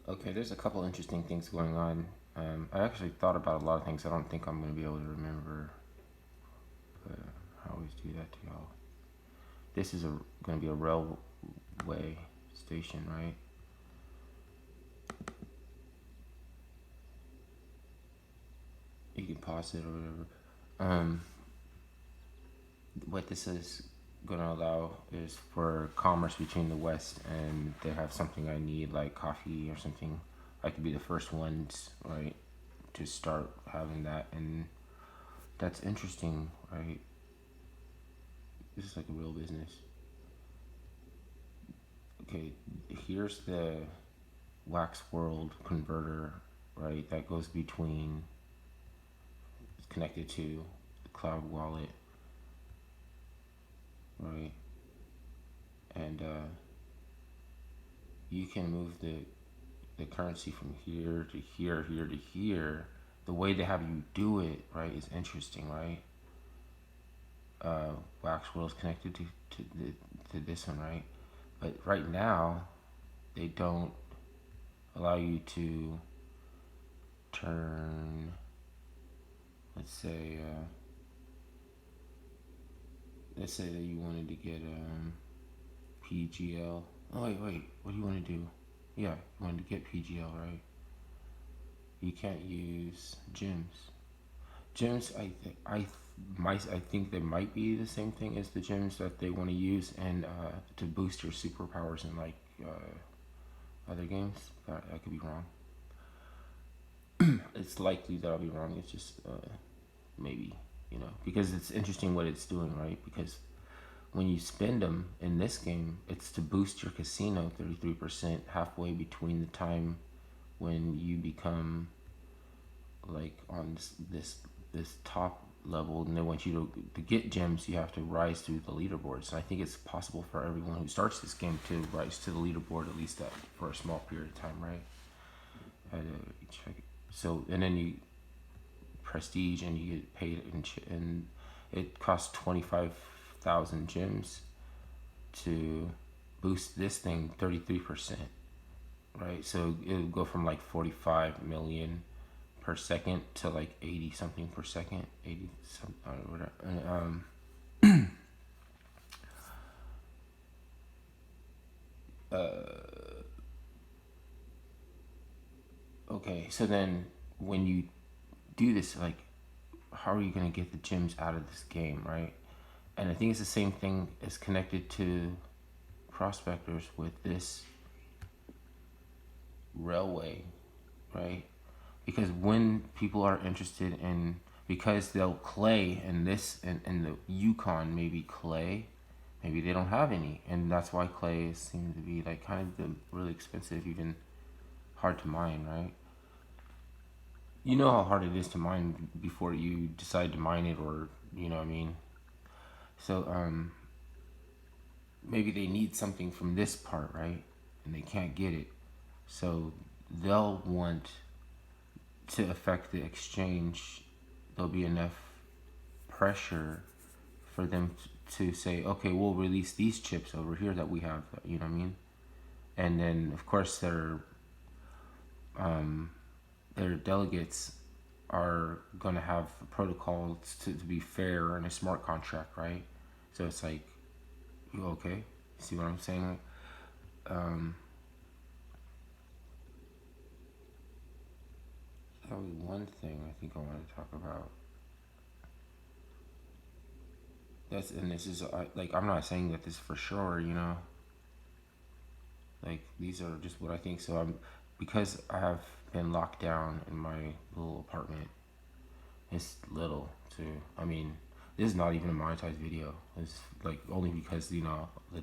Okay, there's a couple interesting things going on. I actually thought about a lot of things I don't think I'm going to be able to remember, but I always do that to y'all. This is going to be a railway station, right? You can pause it or whatever. Um, what this is going to allow is for commerce between the West, and they have something I need, like coffee or something. I could be the first ones, right, to start having that, and that's interesting, right? This is like a real business. Okay, here's the wax world converter, right? That goes between, it's connected to the cloud wallet, right? And you can move the currency from here to here, here to here. The way they have you do it, right, is interesting, right? Wax world's connected to this one, right? But right now, they don't allow you to turn, let's say, let's say that you wanted to get PGL. Oh wait, what do you want to do? Yeah, you wanted to get PGL, right? You can't use gems. Gems, I think they might be the same thing as the gems that they want to use and to boost your superpowers in like other games. I could be wrong. It's likely that I'll be wrong. It's just maybe, because it's interesting what it's doing, right? Because when you spend them in this game, it's to boost your casino 33% halfway between the time when you become like on this top level, and they want you to get gems. You have to rise through the leaderboards. And I think it's possible for everyone who starts this game to rise to the leaderboard at least for a small period of time, right? Check it. So and then you prestige and you get paid, and it costs 25,000 gems to boost this thing 33%, right? So it'll go from like 45 million per second to like 80 something per second, 80 something, whatever. Okay, so then when you do this, like, how are you going to get the gems out of this game, right? And I think it's the same thing as connected to Prospectors with this railway, right? Because when people are interested in, because they'll clay in this in the Yukon, maybe clay, maybe they don't have any, and that's why clay seems to be like kind of really expensive, even hard to mine, right? You know how hard it is to mine before you decide to mine it, or you know what I mean. So maybe they need something from this part, right? And they can't get it, so they'll want to affect the exchange. There'll be enough pressure for them to say, okay, we'll release these chips over here that we have, you know what I mean? And then, of course, their delegates are going to have protocols to be fair and a smart contract, right? So it's like, you okay? See what I'm saying? That was one thing I think I want to talk about. This is like, I'm not saying that this for sure, like these are just what I think. So I'm because I have been locked down in my little apartment. It's little too. I mean, this is not even a monetized video. It's like only because the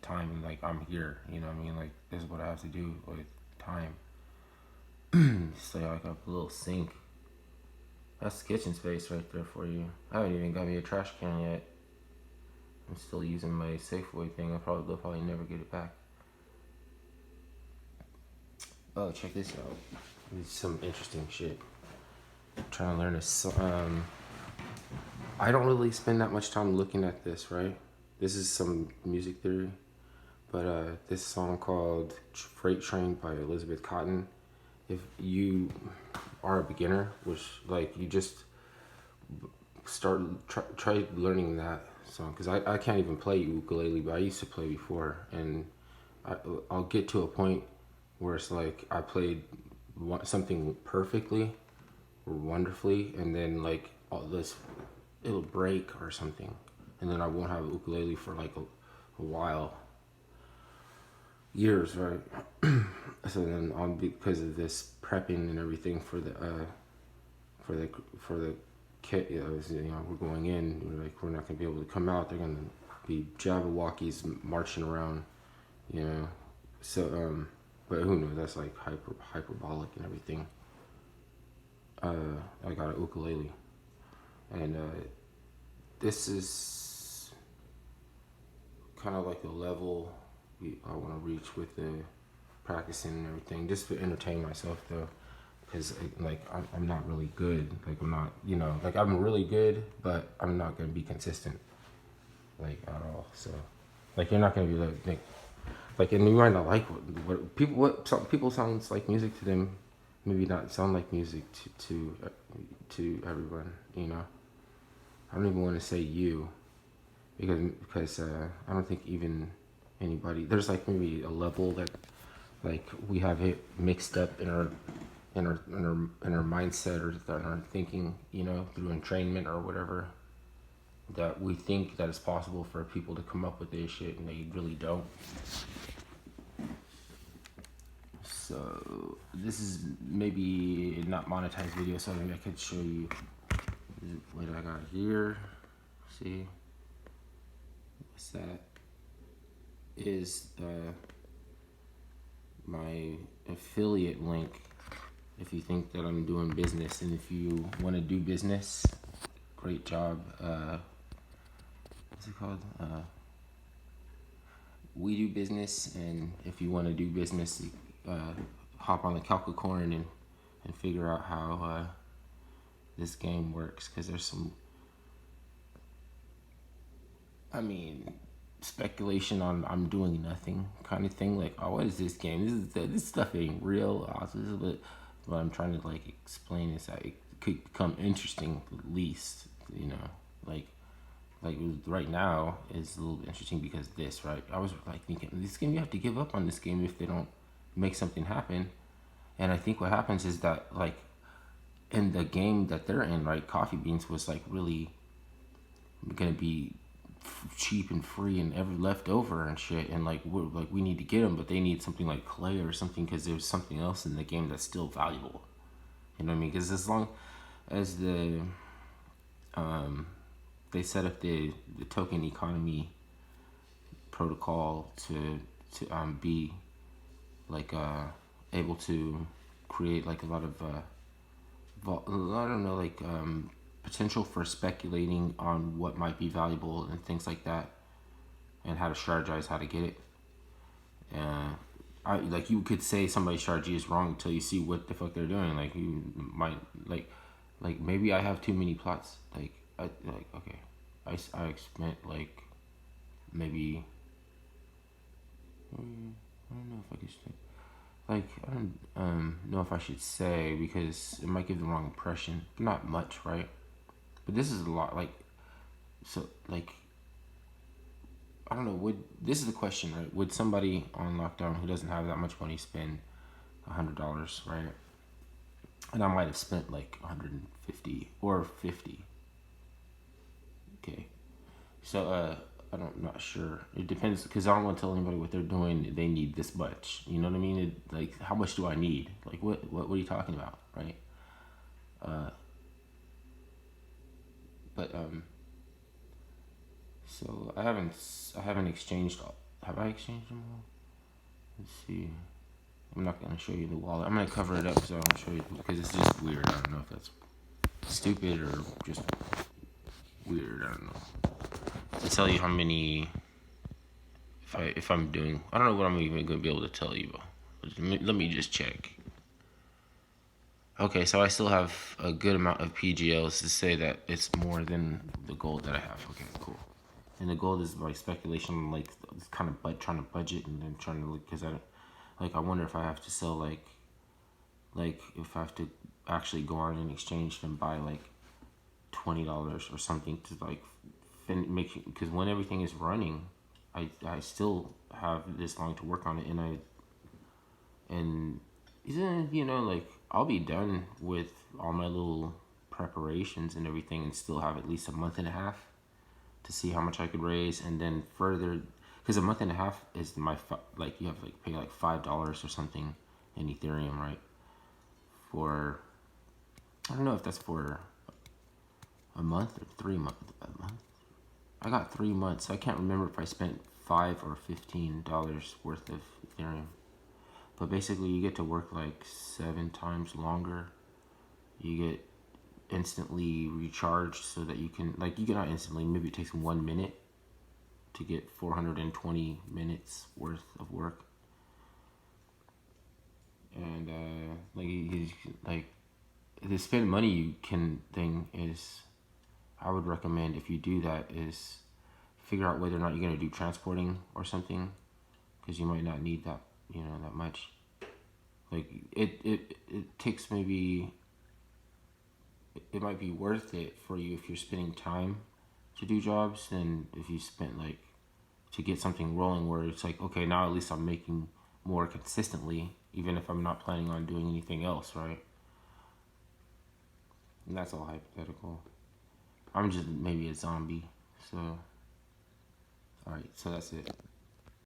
time and like I'm here. You know what I mean? Like this is what I have to do with time. It's like a little sink. That's kitchen space right there for you. I haven't even got me a trash can yet. I'm still using my Safeway thing. They'll probably never get it back. Oh, check this out. This is some interesting shit. I'm trying to learn this. I don't really spend that much time looking at this, right? This is some music theory, but this song called "Freight Train" by Elizabeth Cotton. if you are a beginner, which like you just try learning that song, because I can't even play ukulele, but I used to play before, and I'll get to a point where it's like I played something perfectly or wonderfully, and then like all this, it'll break or something, and then I won't have a ukulele for like a while, years, right? So then on, because of this prepping and everything for the for the kit, we're going in, we're not gonna be able to come out. They're gonna be Jabberwockies marching around, you know. So but who knows? That's like hyperbolic and everything. I got a ukulele, and this is kind of like a level I want to reach with the practicing and everything, just to entertain myself though, because like I'm not really good. Like I'm not, like I'm really good, but I'm not gonna be consistent like at all. So like you're not gonna be like and you might not like what some people sounds like music to them, maybe not sound like music to everyone. I don't even want to say you, because I don't think even anybody, there's like maybe a level that like we have it mixed up in our mindset or in our thinking, through entrainment or whatever, that we think that it's possible for people to come up with this shit and they really don't. So this is maybe not monetized video, so maybe I could show you what I got here. See, what's that? Is my affiliate link. If you think that I'm doing business, and if you want to do business, great job. What's it called? We do business, and if you want to do business, hop on the Calcacorn and figure out how this game works, because there's some, speculation on I'm doing nothing kind of thing. Like, oh, what is this game? This stuff ain't real. But what I'm trying to like explain is that it could become interesting at least. Like right now is a little interesting because this, right? I was like thinking, this game, you have to give up on this game if they don't make something happen. And I think what happens is that like in the game that they're in, right, Coffee Beans was like really gonna be cheap and free and ever left over and shit, and like we need to get them, but they need something like clay or something, because there's something else in the game that's still valuable. You know what I mean? Because as long as they set up the token economy protocol to be like able to create like a lot of I don't know, like potential for speculating on what might be valuable and things like that, and how to strategize how to get it. Like you could say somebody's strategy is wrong until you see what the fuck they're doing. Like you might like maybe I have too many plots. Okay, I spent like maybe I don't know if I could say, like I don't know if I should say, because it might give the wrong impression. Not much, right? But this is a lot. Like, so like I don't know. This is the question, right? Would somebody on lockdown who doesn't have that much money spend $100, right? And I might have spent like 150 or 50. Okay, so I'm not sure. It depends, because I don't want to tell anybody what they're doing. They need this much. You know what I mean? Like, how much do I need? Like, what are you talking about, right? But so I haven't exchanged. Have I exchanged them all? Let's see. I'm not gonna show you the wallet. I'm gonna cover it up so I don't show you, because it's just weird. I don't know if that's stupid or just weird. I don't know. To tell you how many, if I'm doing, I don't know what I'm even gonna be able to tell you. Let me just check. Okay, so I still have a good amount of PGLs to say that it's more than the gold that I have. Okay, cool. And the gold is like speculation, like kind of trying to budget, and then trying to look, because I wonder if I have to sell like Like if I have to actually go on and exchange and buy like $20 or something to like make, because when everything is running, I still have this long to work on it, and isn't, like I'll be done with all my little preparations and everything and still have at least a month and a half to see how much I could raise, and then further, because a month and a half is like you have to like pay like $5 or something in Ethereum, right? For, I don't know if that's for a month or 3 months. A month. I got 3 months. So I can't remember if I spent $5 or $15 worth of Ethereum. But basically, you get to work like 7 times longer. You get instantly recharged so that you can, like, you get not instantly, maybe it takes 1 minute to get 420 minutes worth of work. And like the spend money you can thing is, I would recommend, if you do that, is figure out whether or not you're going to do transporting or something, because you might not need that, that much. Like it takes maybe, it might be worth it for you if you're spending time to do jobs than if you spent like to get something rolling where it's like, okay, now at least I'm making more consistently, even if I'm not planning on doing anything else, right? And that's all hypothetical. I'm just maybe a zombie. So, alright, so that's it.